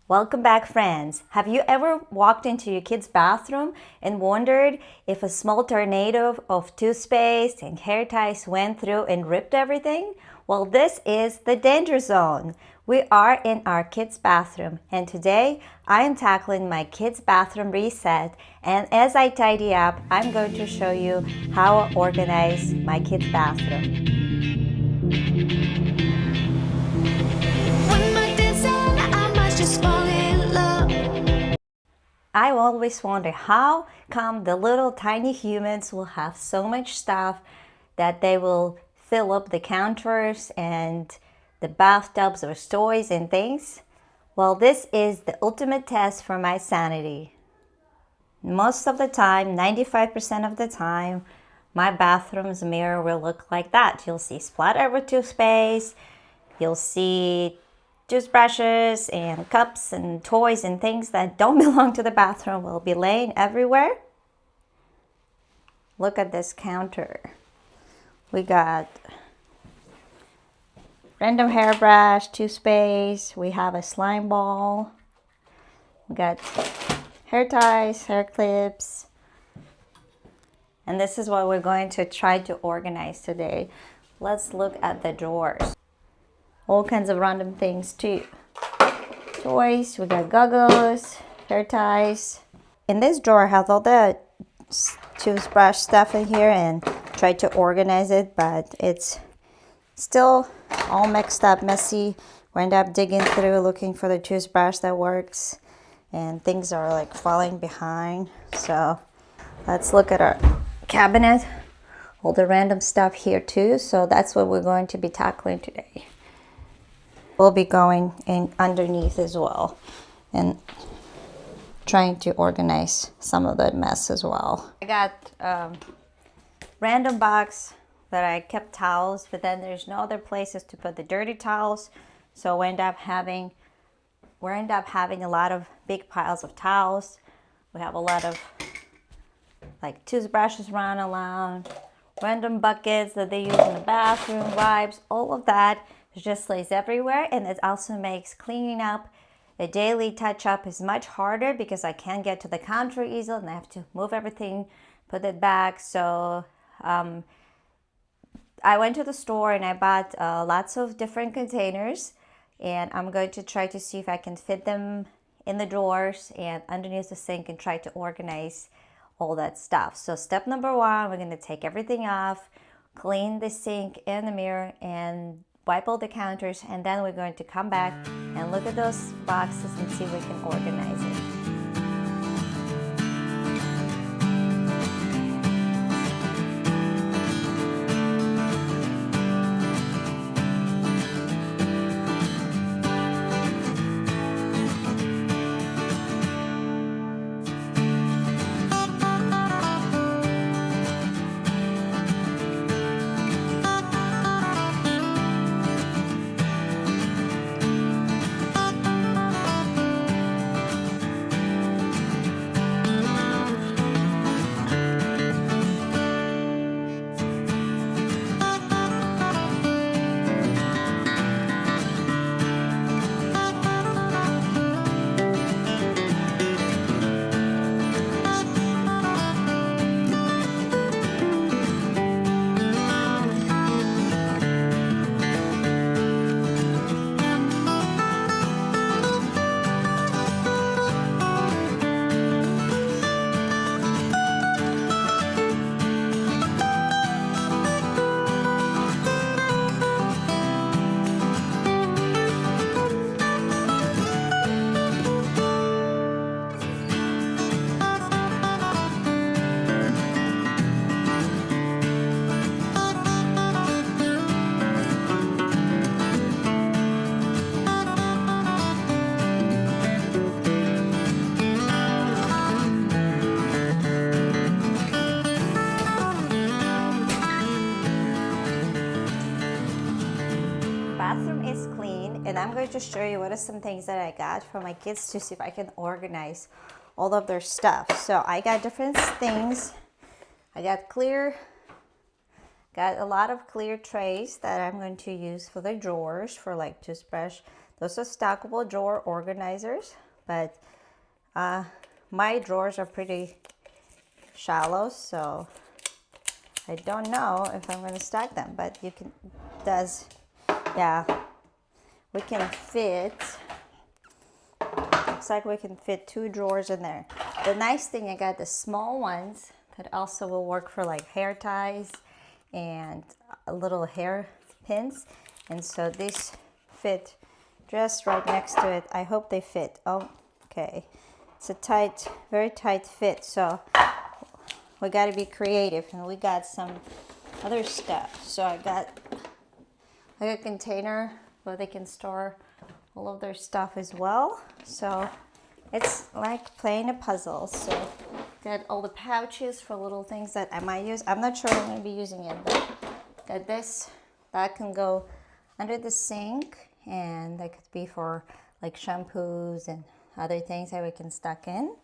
Welcome back, friends. Have you ever walked into your kid's bathroom and wondered if a small tornado of toothpaste and hair ties went through and ripped everything? Well, this is the danger zone. We are in our kid's bathroom, and today I am tackling my kid's bathroom reset. And as I tidy up, I'm going to show you how I organize my kid's bathroom. I always wonder how come the little tiny humans will have so much stuff that they will fill up the counters and the bathtubs with toys and things. Well, this is the ultimate test for my sanity. Most of the time, 95% of the time, my bathroom's mirror will look like that. You'll see splatter with toothpaste, you'll see toothbrushes and cups and toys and things that don't belong to the bathroom will be laying everywhere. Look at this counter. We got random hairbrush, toothpaste, we have a slime ball, we got hair ties, hair clips, and this is what we're going to try to organize today. Let's look at the drawers. All kinds of random things too. Toys, we got goggles, hair ties. In this drawer I have all the toothbrush stuff in here and tried to organize it, but it's still all mixed up, messy. We end up digging through looking for the toothbrush that works, and things are like falling behind. So let's look at our cabinet. All the random stuff here too. So that's what we're going to be tackling today. We'll be going in underneath as well and trying to organize some of that mess as well. I got random box that I kept towels, but then there's no other places to put the dirty towels, so we end up having a lot of big piles of towels. We have a lot of like toothbrushes running around, random buckets that they use in the bathroom, wipes, all of that just lays everywhere. And it also makes cleaning up a daily touch-up is much harder because I can't get to the counter easily and I have to move everything, put it back. So I went to the store and I bought lots of different containers, and I'm going to try to see if I can fit them in the drawers and underneath the sink and try to organize all that stuff. So step number one, we're going to take everything off, clean the sink and the mirror, and wipe all the counters, and then we're going to come back and look at those boxes and see if we can organize it. Bathroom is clean, and I'm going to show you what are some things that I got for my kids to see if I can organize all of their stuff. So I got different things. I got a lot of clear trays that I'm going to use for the drawers for like toothbrush, Those are stackable drawer organizers, but my drawers are pretty shallow, so I don't know if I'm going to stack them, but you can, yeah, we can fit, looks like we can fit 2 drawers in there. The nice thing, I got the small ones that also will work for like hair ties and little hair pins. And so these fit just right next to it. I hope they fit. Oh, okay. It's a tight, very tight fit. So we got to be creative, and we got some other stuff. So I got like a container where they can store all of their stuff as well. So it's like playing a puzzle. So got all the pouches for little things that I might use. I'm not sure I'm going to be using it, but got this that can go under the sink, and that could be for like shampoos and other things that we can stack in.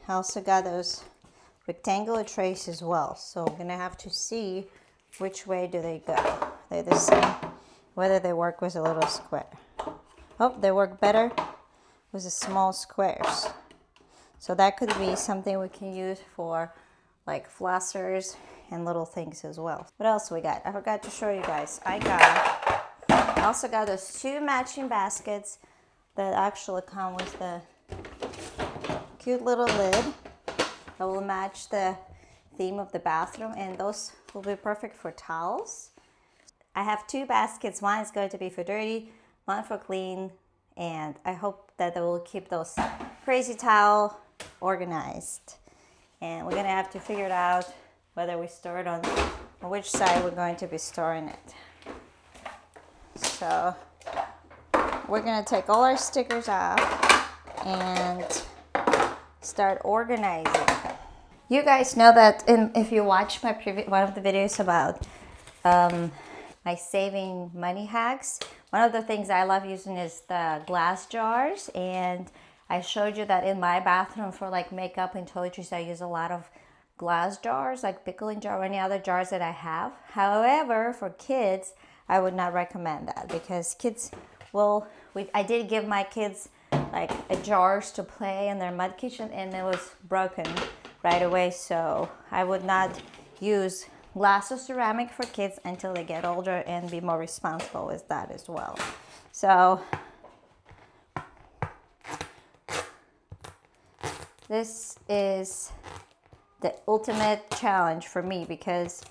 I also got those rectangular trays as well, so I'm gonna have to see which way do they go. They're the same, whether they work with a little square. Oh, they work better with the small squares. So that could be something we can use for like flossers and little things as well. What else we got? I forgot to show you guys. I also got those 2 matching baskets that actually come with the cute little lid that will match the theme of the bathroom, and those will be perfect for towels. I have 2 baskets. One is going to be for dirty, one for clean, and I hope that they will keep those crazy towel organized. And we're gonna have to figure it out whether we store it on which side we're going to be storing it. So we're gonna take all our stickers off and start organizing. You guys know that if you watch my one of the videos about my saving money hacks, one of the things I love using is the glass jars, and I showed you that in my bathroom for like makeup and toiletries I use a lot of glass jars, like pickling jar or any other jars that I have. However, for kids I would not recommend that, because kids will, I did give my kids like jars to play in their mud kitchen, and it was broken right away. So I would not use glass or ceramic for kids until they get older, and be more responsible with that as well. So this is the ultimate challenge for me, because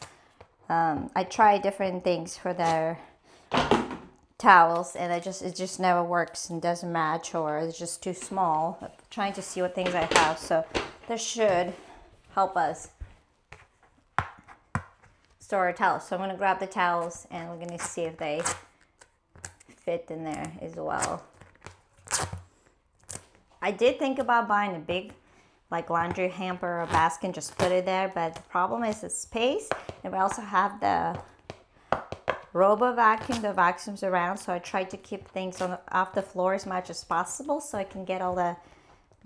I try different things for their towels, and it just never works and doesn't match, or it's just too small. I'm trying to see what things I have, so this should help us store our towels. So I'm going to grab the towels, and we're going to see if they fit in there as well. I did think about buying a big like laundry hamper or basket and just put it there, but the problem is the space, and we also have the Robo vacuum that vacuums around, so I try to keep things off the floor as much as possible so I can get all the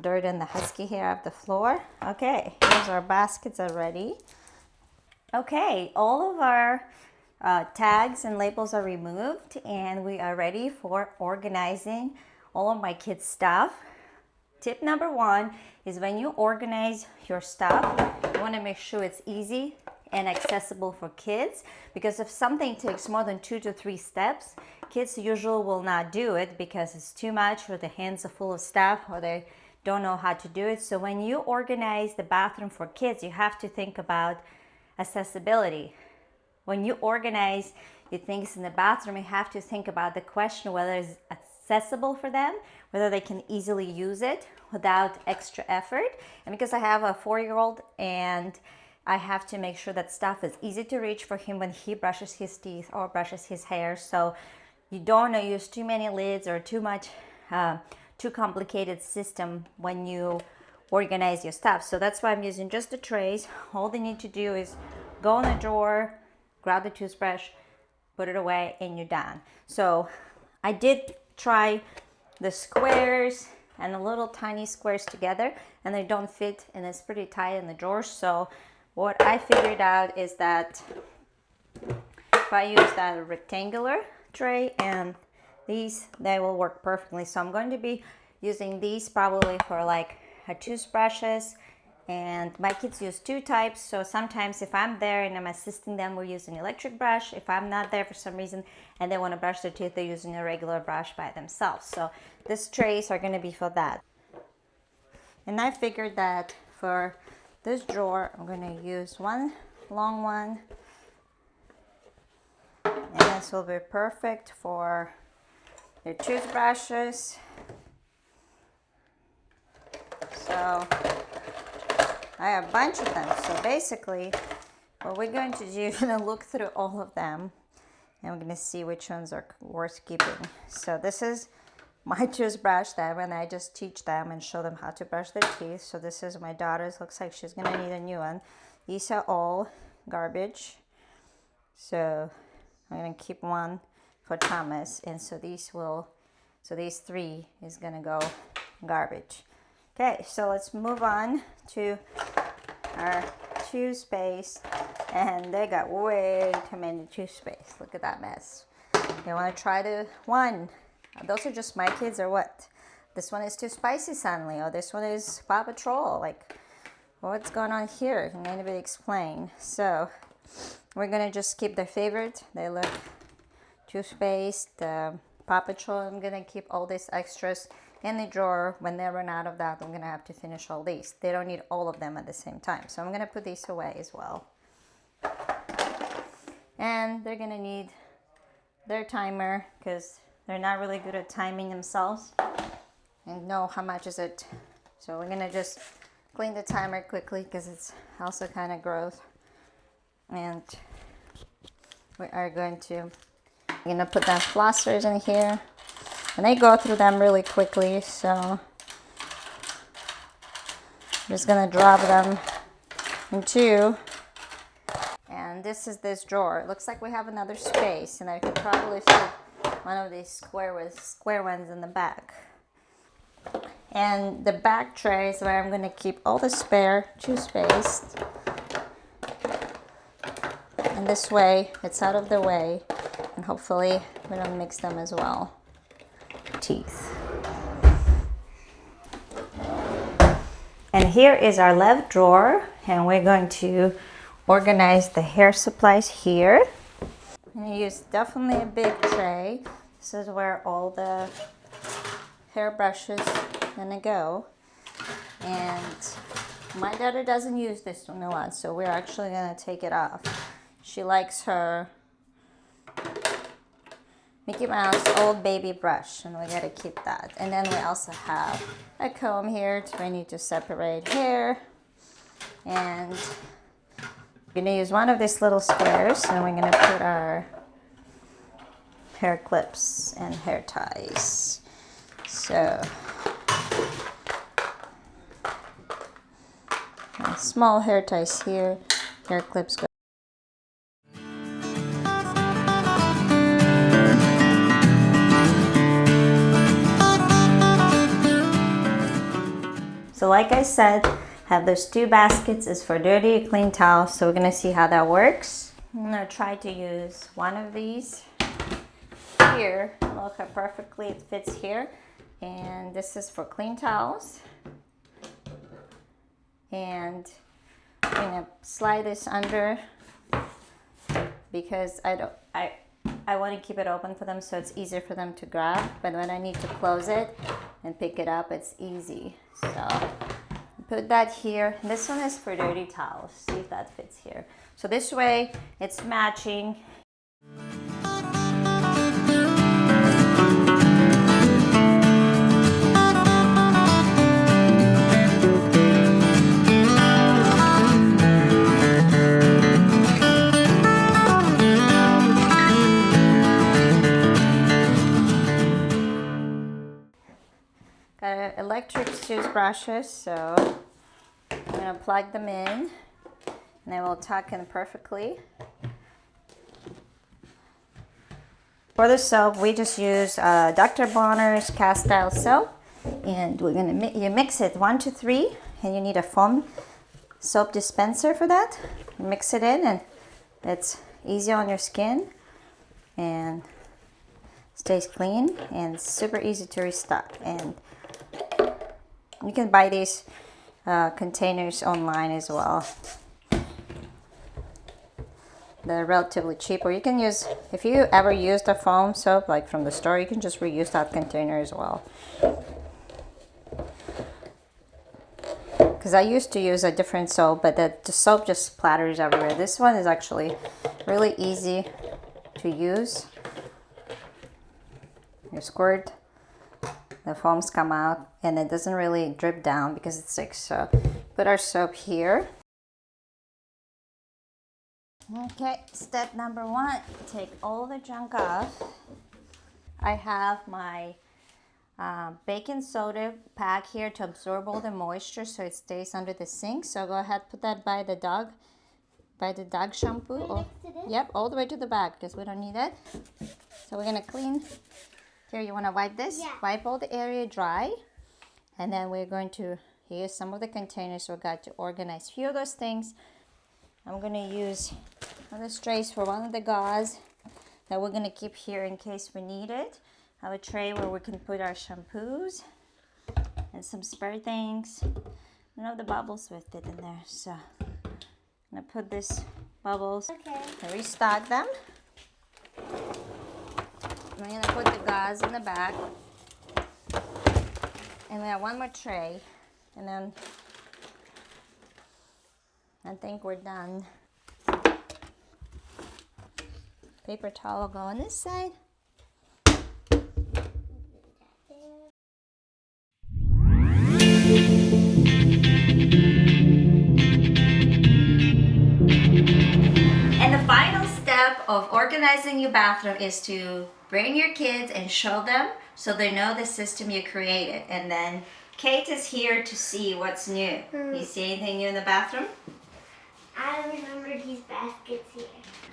dirt and the husky hair off the floor. Okay, here's our baskets already. Okay, all of our tags and labels are removed, and we are ready for organizing all of my kids' stuff. Tip number 1 is when you organize your stuff, you want to make sure it's easy and accessible for kids, because if something takes more than 2 to 3 steps, kids usually will not do it because it's too much, or their hands are full of stuff, or they don't know how to do it. So when you organize the bathroom for kids, you have to think about accessibility. When you organize your things in the bathroom, you have to think about the question whether it's accessible for them, whether they can easily use it without extra effort. And because I have a 4-year-old, and I have to make sure that stuff is easy to reach for him when he brushes his teeth or brushes his hair, so you don't want to use too many lids or too complicated system when you organize your stuff. So that's why I'm using just the trays. All they need to do is go in the drawer, grab the toothbrush, put it away, and you're done. So I did try the squares and the little tiny squares together, and they don't fit, and it's pretty tight in the drawer. So what I figured out is that if I use that rectangular tray, and these, they will work perfectly. So I'm going to be using these probably for like toothbrushes. And my kids use two types, so sometimes if I'm there and I'm assisting them, we're using an electric brush. If I'm not there for some reason and they want to brush their teeth, they're using a regular brush by themselves. So these trays are going to be for that. And I figured that for this drawer, I'm going to use one long one. And this will be perfect for your toothbrushes. So I have a bunch of them. So basically, what we're going to do, we're going to look through all of them and we're going to see which ones are worth keeping. So this is my toothbrush that when I just teach them and show them how to brush their teeth. So this is my daughter's. Looks like she's going to need a new one. These are all garbage. So I'm going to keep one for Thomas. And so these three is going to go garbage. Okay, so let's move on to our toothpaste, and they got way too many toothpaste. Look at that mess. You want to try the one? Those are just my kids or what? This one is too spicy suddenly, or this one is Paw Patrol. Like, what's going on here? Can anybody explain? So we're gonna just keep their favorite. They look toothpaste, Paw Patrol. I'm gonna keep all these extras in the drawer. When they run out of that, I'm gonna have to finish all these. They don't need all of them at the same time, so I'm gonna put these away as well. And they're gonna need their timer because they're not really good at timing themselves and know how much is it. So we're gonna just clean the timer quickly because it's also kind of gross. And we are going to put the flossers in here. And they go through them really quickly, so I'm just gonna drop them in two. And this is this drawer. It looks like we have another space, and I could probably fit one of these square ones in the back. And the back tray is where I'm gonna keep all the spare toothpaste. And this way, it's out of the way, and hopefully we don't mix them as well. Teeth. And here is our left drawer, and we're going to organize the hair supplies here. I'm going to use definitely a big tray. This is where all the hair brushes are going to go. And my daughter doesn't use this one a lot, so we're actually going to take it off. She likes her Mickey Mouse old baby brush, and we gotta keep that. And then we also have a comb here we need to separate hair. And we're gonna use one of these little squares, and we're gonna put our hair clips and hair ties. So small hair ties here, hair clips go. So like I said, have those two baskets is for dirty or clean towels. So we're gonna see how that works. I'm gonna try to use one of these here. Look how perfectly it fits here. And this is for clean towels. And I'm gonna slide this under because I want to keep it open for them so it's easier for them to grab. But when I need to close it and pick it up, it's easy. So put that here. This one is for dirty towels. See if that fits here. So this way it's matching. Got electric toothbrushes, so I'm gonna plug them in and they will tuck in perfectly. For the soap, we just use Dr. Bonner's cast style soap, and we're gonna mix it 1 to 3, and you need a foam soap dispenser for that. Mix it in, and it's easy on your skin. and stays clean and super easy to restock. And you can buy these containers online as well. They're relatively cheap, or you can use, if you ever used a foam soap like from the store, you can just reuse that container as well. Because I used to use a different soap, but the soap just splatters everywhere. This one is actually really easy to use. You squirt, the foams come out, and it doesn't really drip down because it's thick. So put our soap here. Okay, step number 1, take all the junk off. I have my baking soda pack here to absorb all the moisture so it stays under the sink. So go ahead, put that by the dog shampoo. Right next to this? Yep, all the way to the back because we don't need it. So we're gonna clean. Here, you wanna wipe this? Yeah. Wipe all the area dry. And then we're going to use some of the containers we got to organize a few of those things. I'm gonna use one of the trays for one of the gauze that we're gonna keep here in case we need it. I have a tray where we can put our shampoos and some spare things. I don't have the bubbles with it in there, so I'm gonna put this bubbles and restock them. I'm gonna put the gauze in the back, and we have one more tray, and then I think we're done. Paper towel will go on this side. And the final step of organizing your bathroom is to bring your kids and show them so they know the system you created. And then Kate is here to see what's new. You see anything new in the bathroom? I remember these baskets here.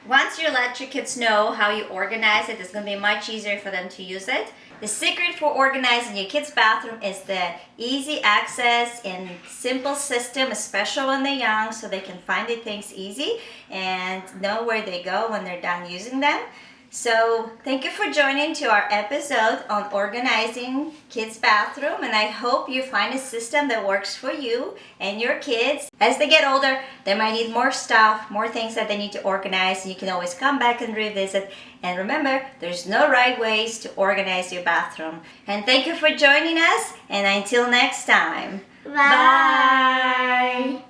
Once you let your kids know how you organize it, it's going to be much easier for them to use it. The secret for organizing your kids' bathroom is the easy access and simple system, especially when they're young, so they can find the things easy and know where they go when they're done using them. So thank you for joining to our episode on organizing kids' bathroom, and I hope you find a system that works for you and your kids. As they get older, they might need more stuff, more things that they need to organize, and you can always come back and revisit. And remember, there's no right ways to organize your bathroom. And thank you for joining us, and until next time. Bye.